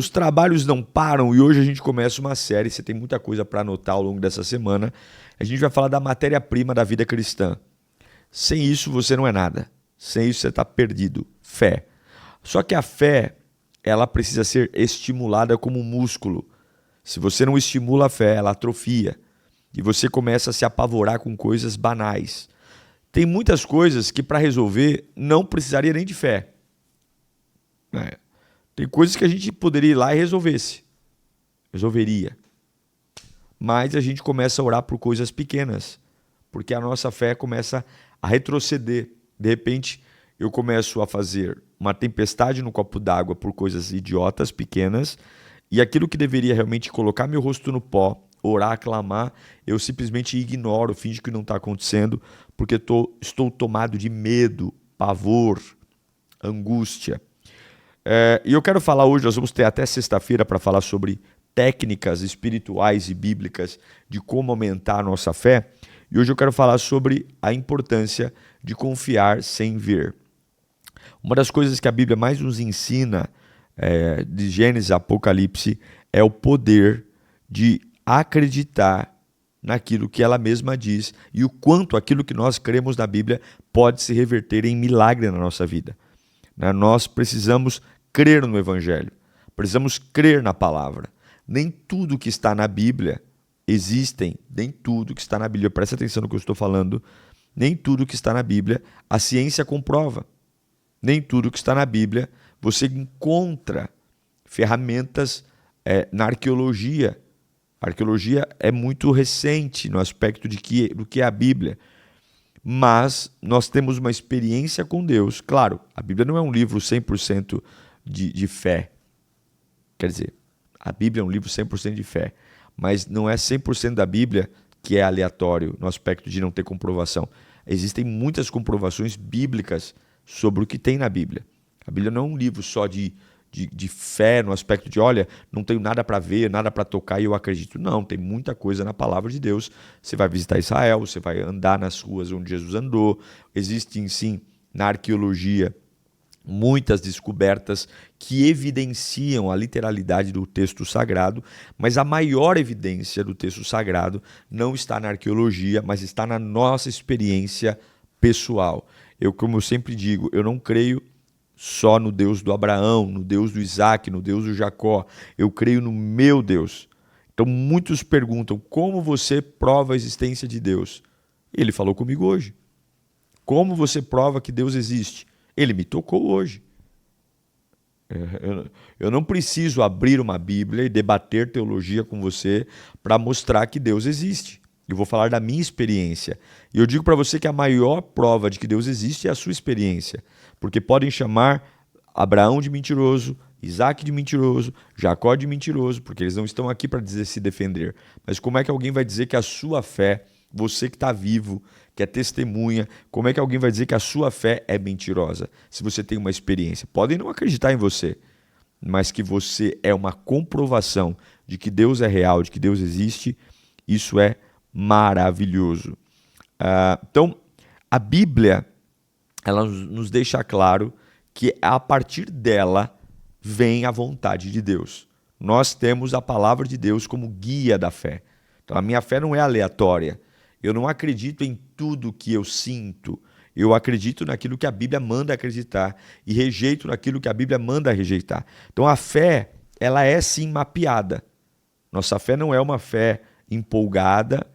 Os trabalhos não param e hoje a gente começa uma série. Você tem muita coisa para anotar ao longo dessa semana. A gente vai falar da matéria-prima da vida cristã. Sem isso você não é nada. Sem isso você está perdido. Fé. Só que a fé, ela precisa ser estimulada como um músculo. Se você não estimula a fé, ela atrofia. E você começa a se apavorar com coisas banais. Tem muitas coisas que para resolver não precisaria nem de fé. Tem coisas que a gente poderia ir lá e resolveria. Mas a gente começa a orar por coisas pequenas, porque a nossa fé começa a retroceder. De repente, eu começo a fazer uma tempestade no copo d'água por coisas idiotas, pequenas, e aquilo que deveria realmente colocar meu rosto no pó, orar, clamar, eu simplesmente ignoro, finjo que não está acontecendo, porque estou tomado de medo, pavor, angústia. E eu quero falar hoje, nós vamos ter até sexta-feira para falar sobre técnicas espirituais e bíblicas de como aumentar a nossa fé. E hoje eu quero falar sobre a importância de confiar sem ver. Uma das coisas que a Bíblia mais nos ensina, de Gênesis a Apocalipse, é o poder de acreditar naquilo que ela mesma diz e o quanto aquilo que nós cremos na Bíblia pode se reverter em milagre na nossa vida. Nós precisamos crer no Evangelho, precisamos crer na palavra. Nem tudo que está na Bíblia nem tudo que está na Bíblia, presta atenção no que eu estou falando, nem tudo que está na Bíblia a ciência comprova. Nem tudo que está na Bíblia você encontra ferramentas na arqueologia. A arqueologia é muito recente no aspecto do que é a Bíblia. Mas nós temos uma experiência com Deus. Claro, a Bíblia não é um livro 100% de fé. Quer dizer, a Bíblia é um livro 100% de fé. Mas não é 100% da Bíblia que é aleatório no aspecto de não ter comprovação. Existem muitas comprovações bíblicas sobre o que tem na Bíblia. A Bíblia não é um livro só de fé no aspecto de, olha, não tenho nada para ver, nada para tocar e eu acredito. Não, tem muita coisa na palavra de Deus. Você vai visitar Israel, você vai andar nas ruas onde Jesus andou. Existem, sim, na arqueologia, muitas descobertas que evidenciam a literalidade do texto sagrado, mas a maior evidência do texto sagrado não está na arqueologia, mas está na nossa experiência pessoal. Como eu sempre digo, eu não creio só no Deus do Abraão, no Deus do Isaac, no Deus do Jacó. Eu creio no meu Deus. Então muitos perguntam, como você prova a existência de Deus? Ele falou comigo hoje. Como você prova que Deus existe? Ele me tocou hoje. Eu não preciso abrir uma Bíblia e debater teologia com você para mostrar que Deus existe. Eu vou falar da minha experiência. E eu digo para você que a maior prova de que Deus existe é a sua experiência. Porque podem chamar Abraão de mentiroso, Isaac de mentiroso, Jacó de mentiroso, porque eles não estão aqui para se defender. Mas como é que alguém vai dizer que a sua fé, você que está vivo, que é testemunha, como é que alguém vai dizer que a sua fé é mentirosa? Se você tem uma experiência. Podem não acreditar em você, mas que você é uma comprovação de que Deus é real, de que Deus existe, isso é maravilhoso. Então, a Bíblia, ela nos deixa claro que a partir dela vem a vontade de Deus. Nós temos a palavra de Deus como guia da fé. Então, a minha fé não é aleatória. Eu não acredito em tudo que eu sinto. Eu acredito naquilo que a Bíblia manda acreditar e rejeito naquilo que a Bíblia manda rejeitar. Então, a fé, ela é sim mapeada. Nossa fé não é uma fé empolgada,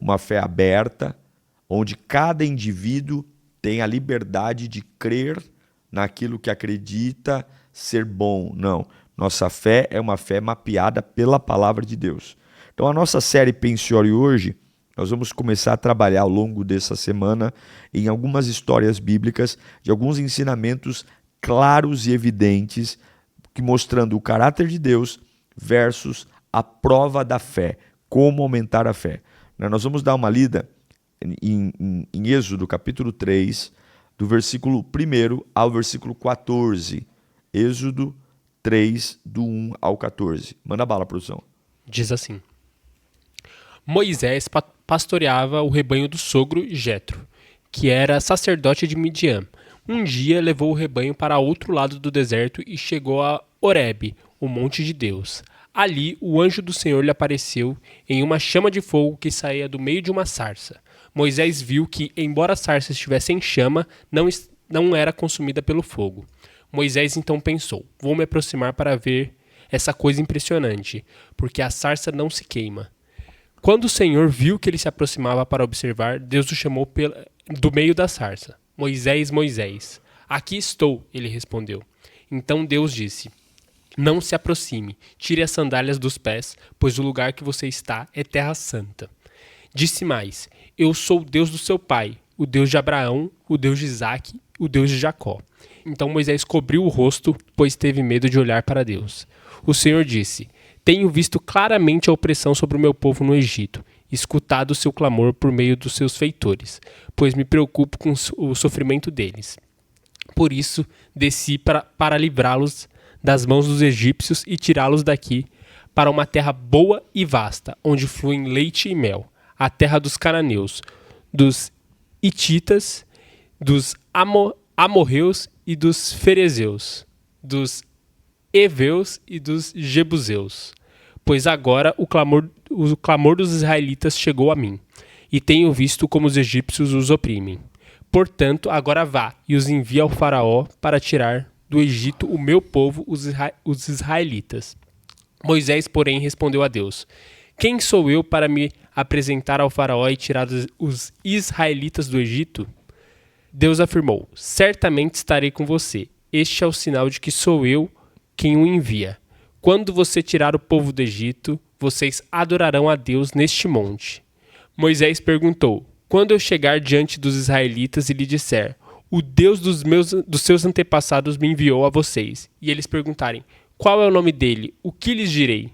uma fé aberta, onde cada indivíduo tem a liberdade de crer naquilo que acredita ser bom. Não. Nossa fé é uma fé mapeada pela palavra de Deus. Então, a nossa série Pensiore hoje, nós vamos começar a trabalhar ao longo dessa semana em algumas histórias bíblicas, de alguns ensinamentos claros e evidentes, que mostrando o caráter de Deus versus a prova da fé, como aumentar a fé. Nós vamos dar uma lida em Êxodo, capítulo 3, do versículo 1 ao versículo 14. Êxodo 3, do 1 ao 14. Manda bala, produção. Diz assim: Moisés pastoreava o rebanho do sogro Jetro, que era sacerdote de Midian. Um dia levou o rebanho para outro lado do deserto e chegou a Horebe, o monte de Deus. Ali o anjo do Senhor lhe apareceu em uma chama de fogo que saía do meio de uma sarça. Moisés viu que, embora a sarça estivesse em chama, não era consumida pelo fogo. Moisés então pensou: vou me aproximar para ver essa coisa impressionante, porque a sarça não se queima. Quando o Senhor viu que ele se aproximava para observar, Deus o chamou do meio da sarça. Moisés, Moisés. Aqui estou, ele respondeu. Então Deus disse: não se aproxime, tire as sandálias dos pés, pois o lugar que você está é terra santa. Disse mais: eu sou o Deus do seu pai, o Deus de Abraão, o Deus de Isaque, o Deus de Jacó. Então Moisés cobriu o rosto, pois teve medo de olhar para Deus. O Senhor disse: tenho visto claramente a opressão sobre o meu povo no Egito, escutado o seu clamor por meio dos seus feitores, pois me preocupo com o sofrimento deles. Por isso, desci para livrá-los das mãos dos egípcios e tirá-los daqui para uma terra boa e vasta, onde fluem leite e mel, a terra dos cananeus, dos hititas, dos amorreus e dos ferezeus, dos heveus e dos jebuseus. Pois agora o clamor dos israelitas chegou a mim, e tenho visto como os egípcios os oprimem. Portanto, agora vá e os envie ao faraó para tirar do Egito o meu povo, os israelitas. Moisés, porém, respondeu a Deus: quem sou eu para me apresentar ao faraó e tirar os israelitas do Egito? Deus afirmou: certamente estarei com você. Este é o sinal de que sou eu quem o envia. Quando você tirar o povo do Egito, vocês adorarão a Deus neste monte. Moisés perguntou: quando eu chegar diante dos israelitas e lhe disser: o Deus dos seus antepassados me enviou a vocês, e eles perguntarem: qual é o nome dele? O que lhes direi?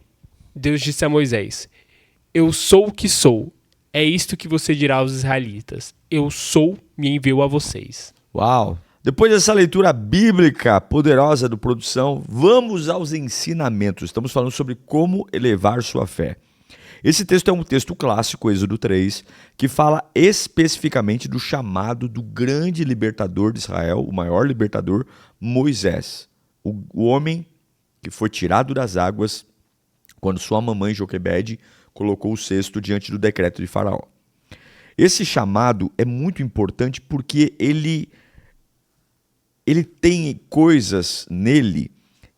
Deus disse a Moisés: eu sou o que sou. É isto que você dirá aos israelitas: eu sou, me enviou a vocês. Uau! Depois dessa leitura bíblica poderosa do Produção, vamos aos ensinamentos. Estamos falando sobre como elevar sua fé. Esse texto é um texto clássico, Êxodo 3, que fala especificamente do chamado do grande libertador de Israel, o maior libertador, Moisés. O homem que foi tirado das águas quando sua mamãe Joquebede colocou o cesto diante do decreto de Faraó. Esse chamado é muito importante porque ele tem coisas nele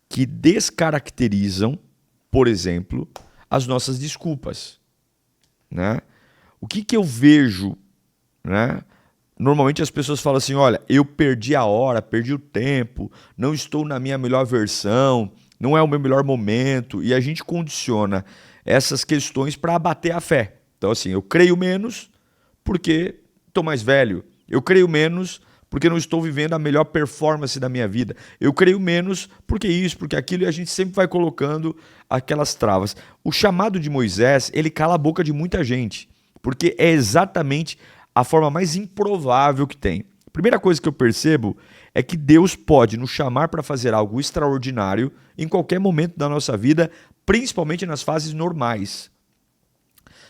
que descaracterizam, por exemplo, as nossas desculpas, né? O que eu vejo, né? Normalmente as pessoas falam assim: olha, eu perdi a hora, perdi o tempo, não estou na minha melhor versão, não é o meu melhor momento, e a gente condiciona essas questões para abater a fé. Então assim, eu creio menos porque estou mais velho, eu creio menos porque não estou vivendo a melhor performance da minha vida. Eu creio menos porque isso, porque aquilo, e a gente sempre vai colocando aquelas travas. O chamado de Moisés, ele cala a boca de muita gente, porque é exatamente a forma mais improvável que tem. A primeira coisa que eu percebo é que Deus pode nos chamar para fazer algo extraordinário em qualquer momento da nossa vida, principalmente nas fases normais.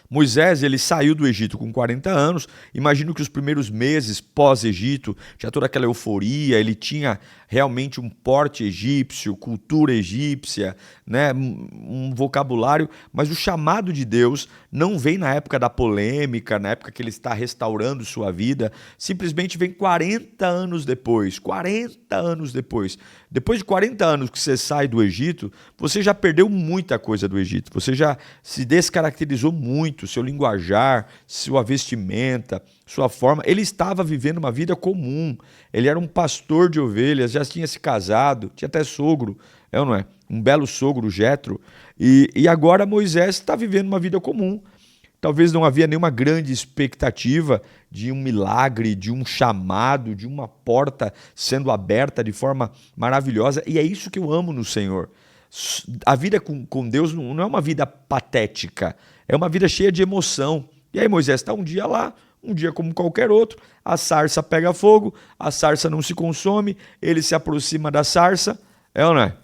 Moisés, ele saiu do Egito com 40 anos, imagino que os primeiros meses pós-Egito, tinha toda aquela euforia, ele tinha realmente um porte egípcio, cultura egípcia, né, um vocabulário, mas o chamado de Deus não vem na época da polêmica, na época que ele está restaurando sua vida, simplesmente vem 40 anos depois, 40 anos depois. Depois de 40 anos que você sai do Egito, você já perdeu muita coisa do Egito, você já se descaracterizou muito, seu linguajar, sua vestimenta, sua forma. Ele estava vivendo uma vida comum, ele era um pastor de ovelhas, já tinha se casado, tinha até sogro, é ou não é? Um belo sogro, Jetro, e agora Moisés está vivendo uma vida comum. Talvez não havia nenhuma grande expectativa de um milagre, de um chamado, de uma porta sendo aberta de forma maravilhosa. E é isso que eu amo no Senhor. A vida com Deus não é uma vida patética, é uma vida cheia de emoção. E aí Moisés está um dia lá, um dia como qualquer outro, a sarça pega fogo, a sarça não se consome, ele se aproxima da sarça, é ou não é?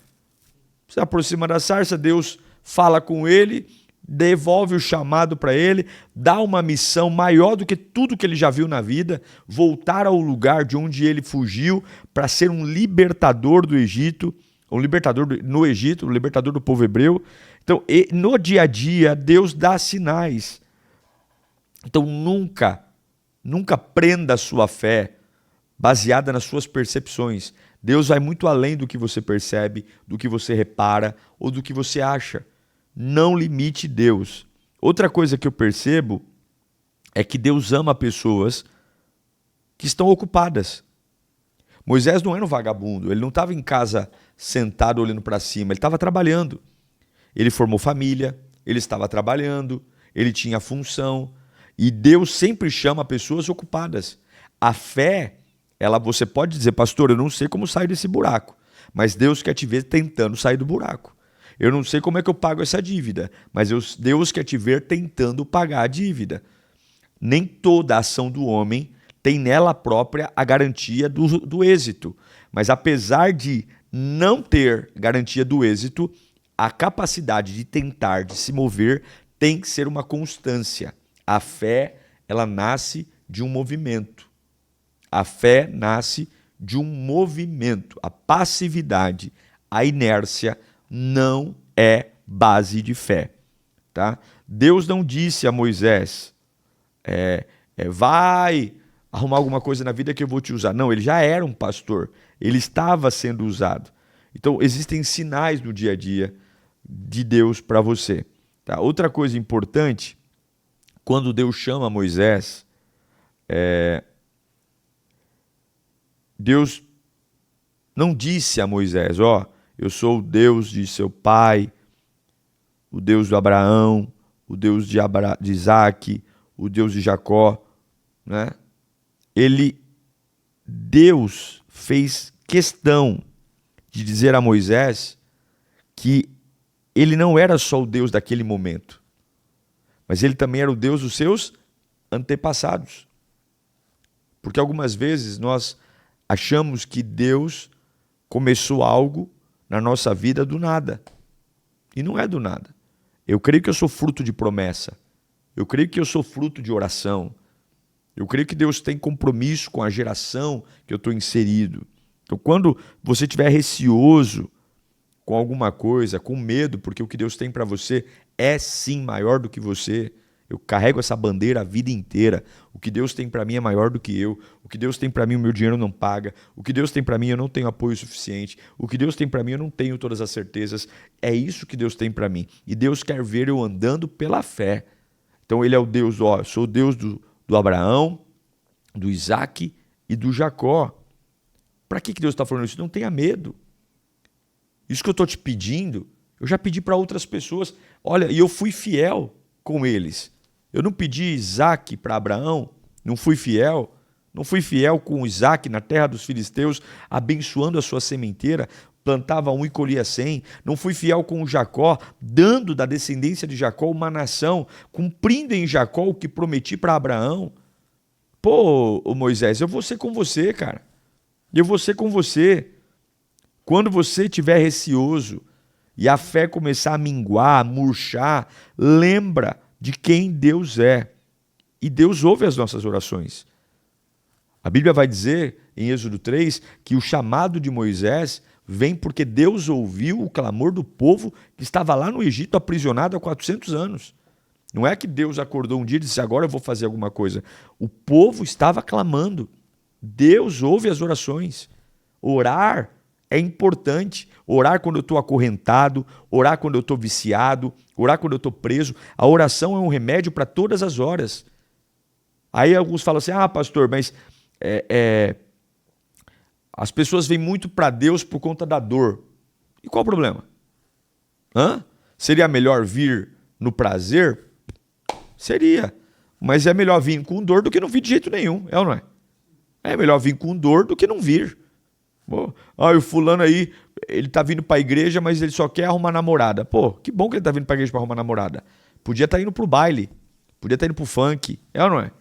Se aproxima da sarça, Deus fala com ele, devolve o chamado para ele, dá uma missão maior do que tudo que ele já viu na vida, voltar ao lugar de onde ele fugiu para ser um libertador do Egito. um libertador no Egito, um libertador do povo hebreu. Então, no dia a dia, Deus dá sinais. Então, nunca prenda a sua fé baseada nas suas percepções. Deus vai muito além do que você percebe, do que você repara ou do que você acha. Não limite Deus. Outra coisa que eu percebo é que Deus ama pessoas que estão ocupadas. Moisés não era um vagabundo, ele não estava em casa sentado olhando para cima, ele estava trabalhando. Ele formou família, ele estava trabalhando, ele tinha função. E Deus sempre chama pessoas ocupadas. A fé, você pode dizer, pastor, eu não sei como sair desse buraco, mas Deus quer te ver tentando sair do buraco. Eu não sei como é que eu pago essa dívida, mas Deus quer te ver tentando pagar a dívida. Nem toda ação do homem tem nela própria a garantia do êxito. Mas apesar de não ter garantia do êxito, a capacidade de tentar, de se mover, tem que ser uma constância. A fé, ela nasce de um movimento. A fé nasce de um movimento. A passividade, a inércia não é base de fé. Tá? Deus não disse a Moisés, vai arrumar alguma coisa na vida que eu vou te usar. Não, ele já era um pastor. Ele estava sendo usado. Então, existem sinais no dia a dia de Deus para você. Tá? Outra coisa importante, quando Deus chama Moisés, Deus não disse a Moisés, eu sou o Deus de seu pai, o Deus de Abraão, o Deus de Isaac, o Deus de Jacó, né? Deus fez questão de dizer a Moisés que ele não era só o Deus daquele momento, mas ele também era o Deus dos seus antepassados. Porque algumas vezes nós achamos que Deus começou algo na nossa vida do nada. E não é do nada. Eu creio que eu sou fruto de promessa. Eu creio que eu sou fruto de oração. Eu creio que Deus tem compromisso com a geração que eu estou inserido. Então, quando você estiver receoso com alguma coisa, com medo, porque o que Deus tem para você é sim maior do que você. Eu carrego essa bandeira a vida inteira. O que Deus tem para mim é maior do que eu. O que Deus tem para mim, o meu dinheiro não paga. O que Deus tem para mim, eu não tenho apoio suficiente. O que Deus tem para mim, eu não tenho todas as certezas. É isso que Deus tem para mim. E Deus quer ver eu andando pela fé. Então ele é o Deus, eu sou o Deus do Abraão, do Isaac e do Jacó. Para que Deus está falando isso? Não tenha medo. Isso que eu estou te pedindo, eu já pedi para outras pessoas. Olha, e eu fui fiel com eles. Eu não pedi Isaac para Abraão, não fui fiel. Não fui fiel com Isaac na terra dos filisteus, abençoando a sua sementeira, plantava 1 e colhia 100. Não fui fiel com Jacó, dando da descendência de Jacó uma nação, cumprindo em Jacó o que prometi para Abraão. Pô, Moisés, eu vou ser com você, cara. Eu vou ser com você. Quando você estiver receoso e a fé começar a minguar, a murchar, lembra de quem Deus é. E Deus ouve as nossas orações. A Bíblia vai dizer, em Êxodo 3, que o chamado de Moisés vem porque Deus ouviu o clamor do povo que estava lá no Egito aprisionado há 400 anos. Não é que Deus acordou um dia e disse, agora eu vou fazer alguma coisa. O povo estava clamando. Deus ouve as orações. Orar é importante. Orar quando eu estou acorrentado, orar quando eu estou viciado, orar quando eu estou preso. A oração é um remédio para todas as horas. Aí alguns falam assim, pastor, mas as pessoas vêm muito para Deus por conta da dor. E qual o problema? Seria melhor vir no prazer? Seria. Mas é melhor vir com dor do que não vir de jeito nenhum, é ou não é? É melhor vir com dor do que não vir. O fulano aí, ele tá vindo para a igreja, mas ele só quer arrumar namorada. Pô, que bom que ele tá vindo para a igreja para arrumar namorada. Podia estar indo pro baile, podia estar indo pro funk, é ou não é?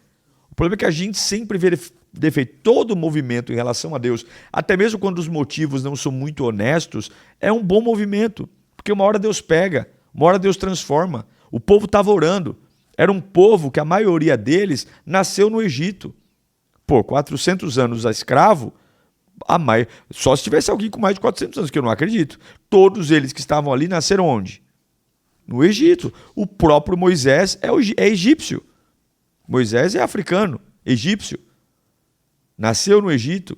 O problema é que a gente sempre vê defeito. Todo movimento em relação a Deus, até mesmo quando os motivos não são muito honestos, é um bom movimento. Porque uma hora Deus pega, uma hora Deus transforma. O povo estava orando. Era um povo que a maioria deles nasceu no Egito. 400 anos a escravo, Só se tivesse alguém com mais de 400 anos, que eu não acredito. Todos eles que estavam ali nasceram onde? No Egito. O próprio Moisés é egípcio. Moisés é africano, egípcio. Nasceu no Egito.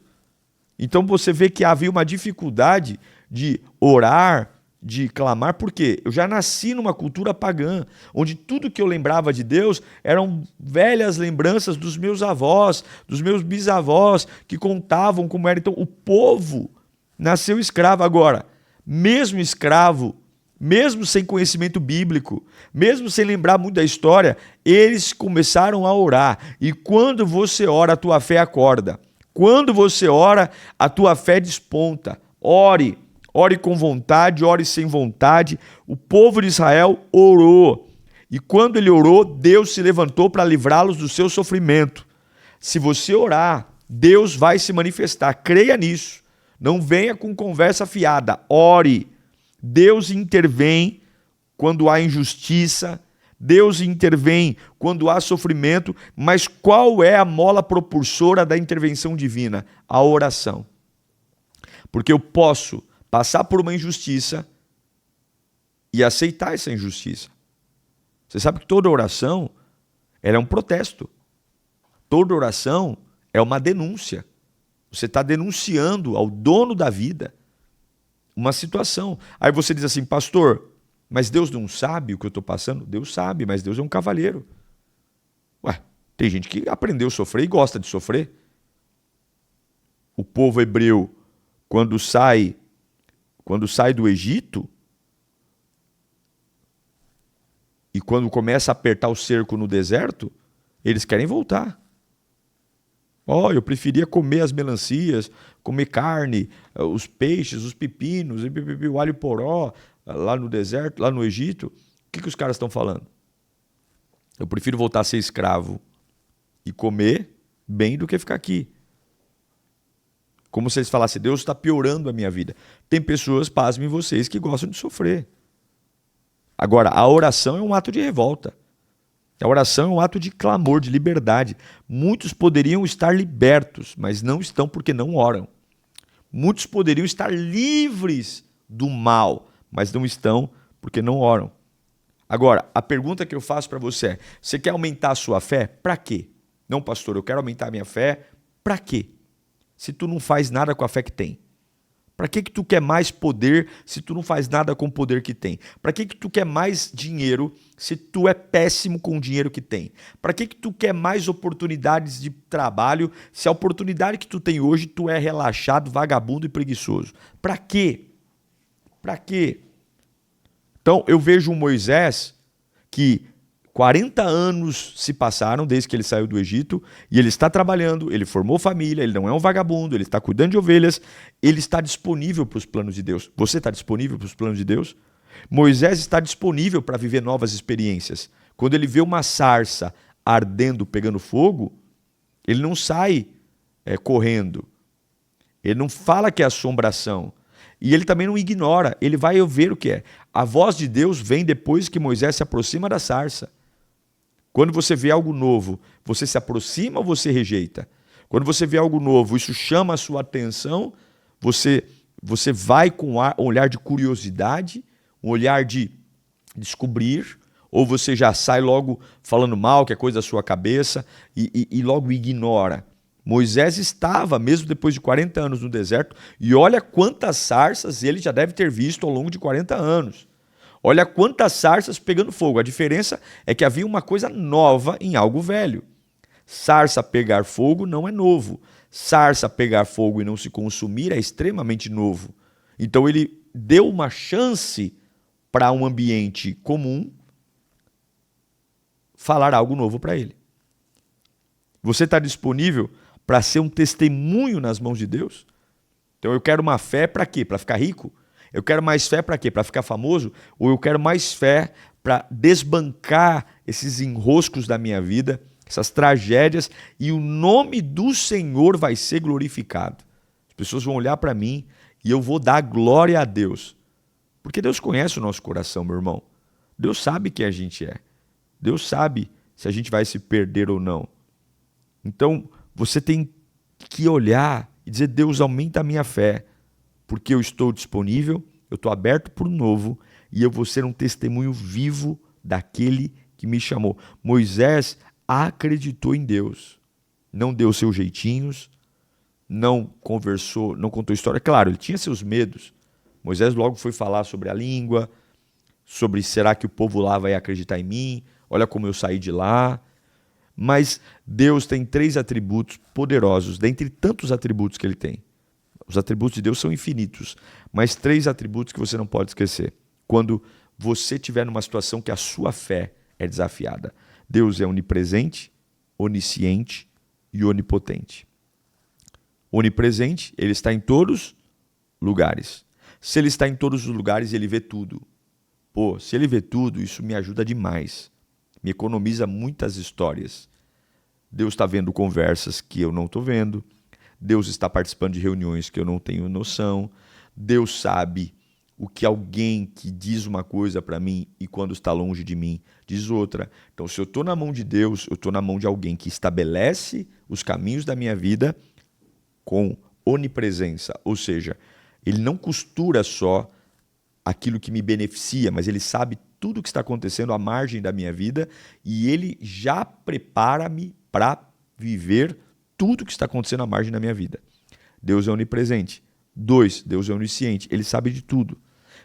Então você vê que havia uma dificuldade de orar, de clamar, porque eu já nasci numa cultura pagã, onde tudo que eu lembrava de Deus eram velhas lembranças dos meus avós, dos meus bisavós, que contavam como era. Então o povo nasceu escravo. Agora, mesmo escravo, mesmo sem conhecimento bíblico, mesmo sem lembrar muito da história, eles começaram a orar. E quando você ora, a tua fé acorda. Quando você ora, a tua fé desponta. Ore. Ore com vontade, ore sem vontade. O povo de Israel orou. E quando ele orou, Deus se levantou para livrá-los do seu sofrimento. Se você orar, Deus vai se manifestar. Creia nisso. Não venha com conversa fiada. Ore. Deus intervém quando há injustiça. Deus intervém quando há sofrimento. Mas qual é a mola propulsora da intervenção divina? A oração. Porque eu posso passar por uma injustiça e aceitar essa injustiça. Você sabe que toda oração ela é um protesto. Toda oração é uma denúncia. Você está denunciando ao dono da vida uma situação. Aí você diz assim, pastor, mas Deus não sabe o que eu estou passando? Deus sabe, mas Deus é um cavalheiro. Ué, tem gente que aprendeu a sofrer e gosta de sofrer. O povo hebreu, quando sai do Egito e quando começa a apertar o cerco no deserto, eles querem voltar. Eu preferia comer as melancias, comer carne, os peixes, os pepinos, o alho poró, lá no deserto, lá no Egito. O que os caras estão falando? Eu prefiro voltar a ser escravo e comer bem do que ficar aqui. Como se eles falassem, Deus está piorando a minha vida. Tem pessoas, pasmem vocês, que gostam de sofrer. Agora, a oração é um ato de revolta. A oração é um ato de clamor, de liberdade. Muitos poderiam estar libertos, mas não estão porque não oram. Muitos poderiam estar livres do mal, mas não estão porque não oram. Agora, a pergunta que eu faço para você é, você quer aumentar a sua fé? Para quê? Não, pastor, eu quero aumentar a minha fé. Para quê? Se tu não faz nada com a fé que tem? Para que tu quer mais poder se tu não faz nada com o poder que tem? Para que tu quer mais dinheiro se tu é péssimo com o dinheiro que tem? Para que tu quer mais oportunidades de trabalho se a oportunidade que tu tem hoje tu é relaxado, vagabundo e preguiçoso? Para quê? Para quê? Então eu vejo um Moisés que 40 anos se passaram desde que ele saiu do Egito e ele está trabalhando, ele formou família, ele não é um vagabundo, ele está cuidando de ovelhas, ele está disponível para os planos de Deus. Você está disponível para os planos de Deus? Moisés está disponível para viver novas experiências. Quando ele vê uma sarça ardendo, pegando fogo, ele não sai correndo. Ele não fala que é assombração. E ele também não ignora, ele vai ver o que é. A voz de Deus vem depois que Moisés se aproxima da sarça. Quando você vê algo novo, você se aproxima ou você rejeita? Quando você vê algo novo, isso chama a sua atenção, você vai com um olhar de curiosidade, um olhar de descobrir, ou você já sai logo falando mal, que é coisa da sua cabeça, e logo ignora. Moisés estava, mesmo depois de 40 anos no deserto, e olha quantas sarças ele já deve ter visto ao longo de 40 anos. Olha quantas sarças pegando fogo. A diferença é que havia uma coisa nova em algo velho. Sarça pegar fogo não é novo. Sarça pegar fogo e não se consumir é extremamente novo. Então ele deu uma chance para um ambiente comum falar algo novo para ele. Você está disponível para ser um testemunho nas mãos de Deus? Então eu quero uma fé para quê? Para ficar rico? Eu quero mais fé para quê? Para ficar famoso? Ou eu quero mais fé para desbancar esses enroscos da minha vida, essas tragédias, e o nome do Senhor vai ser glorificado. As pessoas vão olhar para mim e eu vou dar glória a Deus. Porque Deus conhece o nosso coração, meu irmão. Deus sabe quem a gente é. Deus sabe se a gente vai se perder ou não. Então, você tem que olhar e dizer: Deus, aumenta a minha fé, porque eu estou disponível, eu estou aberto para o novo e eu vou ser um testemunho vivo daquele que me chamou. Moisés acreditou em Deus, não deu seus jeitinhos, não conversou, não contou história. Claro, ele tinha seus medos. Moisés logo foi falar sobre a língua, sobre será que o povo lá vai acreditar em mim? Olha como eu saí de lá. Mas Deus tem 3 atributos poderosos, dentre tantos atributos que ele tem. Os atributos de Deus são infinitos, mas 3 atributos que você não pode esquecer. Quando você estiver numa situação que a sua fé é desafiada. Deus é onipresente, onisciente e onipotente. Onipresente, ele está em todos os lugares. Se ele está em todos os lugares, ele vê tudo. Pô, se ele vê tudo, isso me ajuda demais. Me economiza muitas histórias. Deus está vendo conversas que eu não estou vendo. Deus está participando de reuniões que eu não tenho noção. Deus sabe o que alguém que diz uma coisa para mim e quando está longe de mim diz outra. Então, se eu estou na mão de Deus, eu estou na mão de alguém que estabelece os caminhos da minha vida com onipresença. Ou seja, ele não costura só aquilo que me beneficia, mas ele sabe tudo o que está acontecendo à margem da minha vida e ele já prepara-me para viver tudo o que está acontecendo à margem da minha vida. Deus é onipresente. 2, Deus é onisciente. Ele sabe de tudo.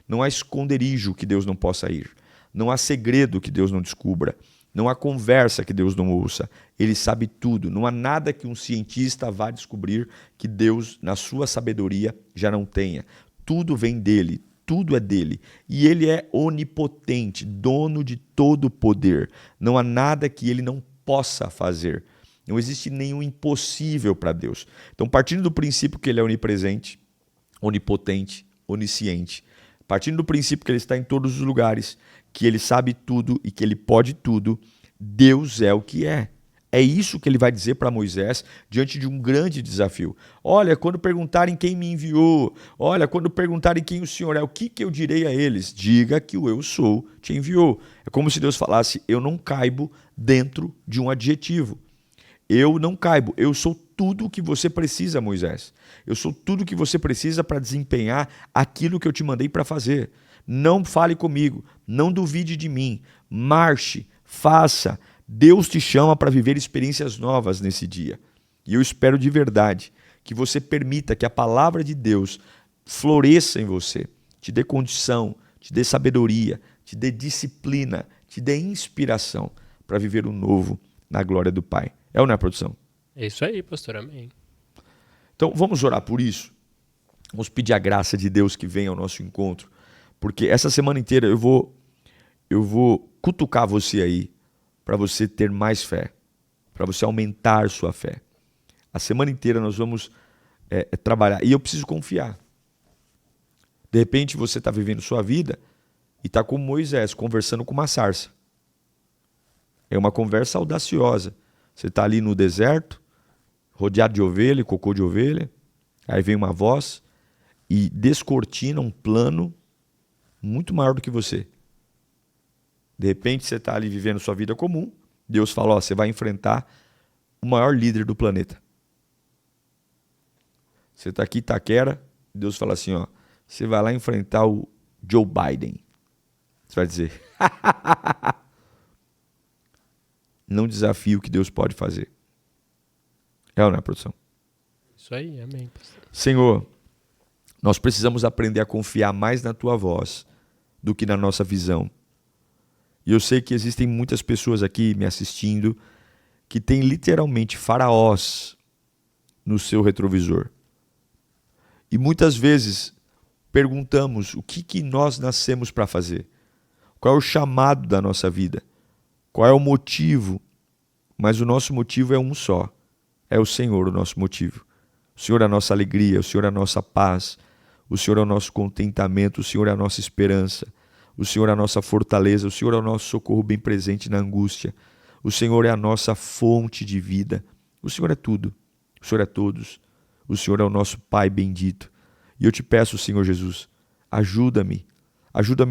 Não há esconderijo que Deus não possa ir. Não há segredo que Deus não descubra. Não há conversa que Deus não ouça. Ele sabe tudo. Não há nada que um cientista vá descobrir que Deus, na sua sabedoria, já não tenha. Tudo vem dele. Tudo é dele. E ele é onipotente, dono de todo o poder. Não há nada que ele não possa fazer. Não existe nenhum impossível para Deus. Então, partindo do princípio que ele é onipresente, onipotente, onisciente, partindo do princípio que ele está em todos os lugares, que ele sabe tudo e que ele pode tudo, Deus é o que é. É isso que ele vai dizer para Moisés diante de um grande desafio. Olha, quando perguntarem quem me enviou, olha, quando perguntarem quem o Senhor é, o que eu direi a eles? Diga que o eu sou te enviou. É como se Deus falasse: eu não caibo dentro de um adjetivo. Eu não caibo, eu sou tudo o que você precisa, Moisés. Eu sou tudo o que você precisa para desempenhar aquilo que eu te mandei para fazer. Não fale comigo, não duvide de mim, marche, faça. Deus te chama para viver experiências novas nesse dia. E eu espero de verdade que você permita que a palavra de Deus floresça em você, te dê condição, te dê sabedoria, te dê disciplina, te dê inspiração para viver o novo na glória do Pai. É ou não é, produção? É isso aí, pastor. Amém. Então, vamos orar por isso. Vamos pedir a graça de Deus que venha ao nosso encontro. Porque essa semana inteira eu vou cutucar você aí para você ter mais fé, para você aumentar sua fé. A semana inteira nós vamos trabalhar. E eu preciso confiar. De repente você está vivendo sua vida e está como Moisés, conversando com uma sarça. É uma conversa audaciosa. Você está ali no deserto, rodeado de ovelha, cocô de ovelha. Aí vem uma voz e descortina um plano muito maior do que você. De repente você está ali vivendo sua vida comum. Deus fala: ó, você vai enfrentar o maior líder do planeta. Você está aqui em Itaquera. Deus fala assim: ó, você vai lá enfrentar o Joe Biden. Você vai dizer: não desafie o que Deus pode fazer. É ou não é, produção? Isso aí, amém, pastor. Senhor, nós precisamos aprender a confiar mais na tua voz do que na nossa visão. E eu sei que existem muitas pessoas aqui me assistindo que têm literalmente faraós no seu retrovisor. E muitas vezes perguntamos o que nós nascemos para fazer. Qual é o chamado da nossa vida? Qual é o motivo? Mas o nosso motivo é um só. É o Senhor o nosso motivo. O Senhor é a nossa alegria, o Senhor é a nossa paz, o Senhor é o nosso contentamento, o Senhor é a nossa esperança, o Senhor é a nossa fortaleza, o Senhor é o nosso socorro bem presente na angústia, o Senhor é a nossa fonte de vida, o Senhor é tudo, o Senhor é todos, o Senhor é o nosso Pai bendito. E eu te peço, Senhor Jesus, ajuda-me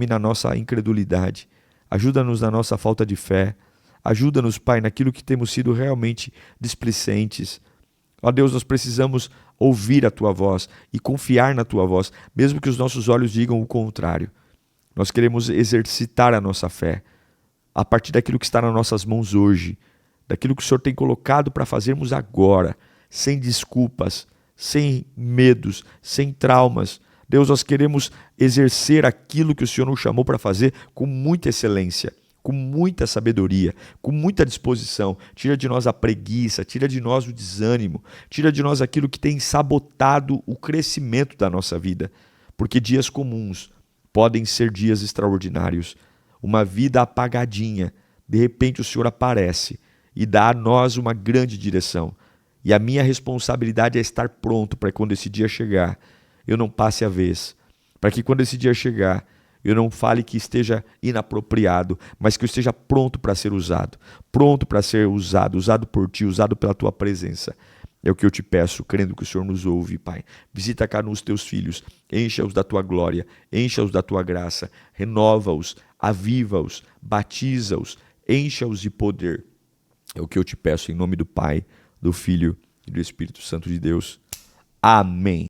na nossa incredulidade, ajuda-nos na nossa falta de fé, ajuda-nos, Pai, naquilo que temos sido realmente displicentes. Ó Deus, nós precisamos ouvir a Tua voz e confiar na Tua voz, mesmo que os nossos olhos digam o contrário. Nós queremos exercitar a nossa fé a partir daquilo que está nas nossas mãos hoje, daquilo que o Senhor tem colocado para fazermos agora, sem desculpas, sem medos, sem traumas. Deus, nós queremos exercer aquilo que o Senhor nos chamou para fazer com muita excelência, com muita sabedoria, com muita disposição. Tira de nós a preguiça, tira de nós o desânimo, tira de nós aquilo que tem sabotado o crescimento da nossa vida. Porque dias comuns podem ser dias extraordinários. Uma vida apagadinha, de repente o Senhor aparece e dá a nós uma grande direção. E a minha responsabilidade é estar pronto para quando esse dia chegar, eu não passe a vez. Para que quando esse dia chegar, eu não fale que esteja inapropriado, mas que eu esteja pronto para ser usado. Pronto para ser usado, usado por Ti, usado pela Tua presença. É o que eu te peço, crendo que o Senhor nos ouve, Pai. Visita cá nos Teus filhos, encha-os da Tua glória, encha-os da Tua graça, renova-os, aviva-os, batiza-os, encha-os de poder. É o que eu te peço em nome do Pai, do Filho e do Espírito Santo de Deus. Amém.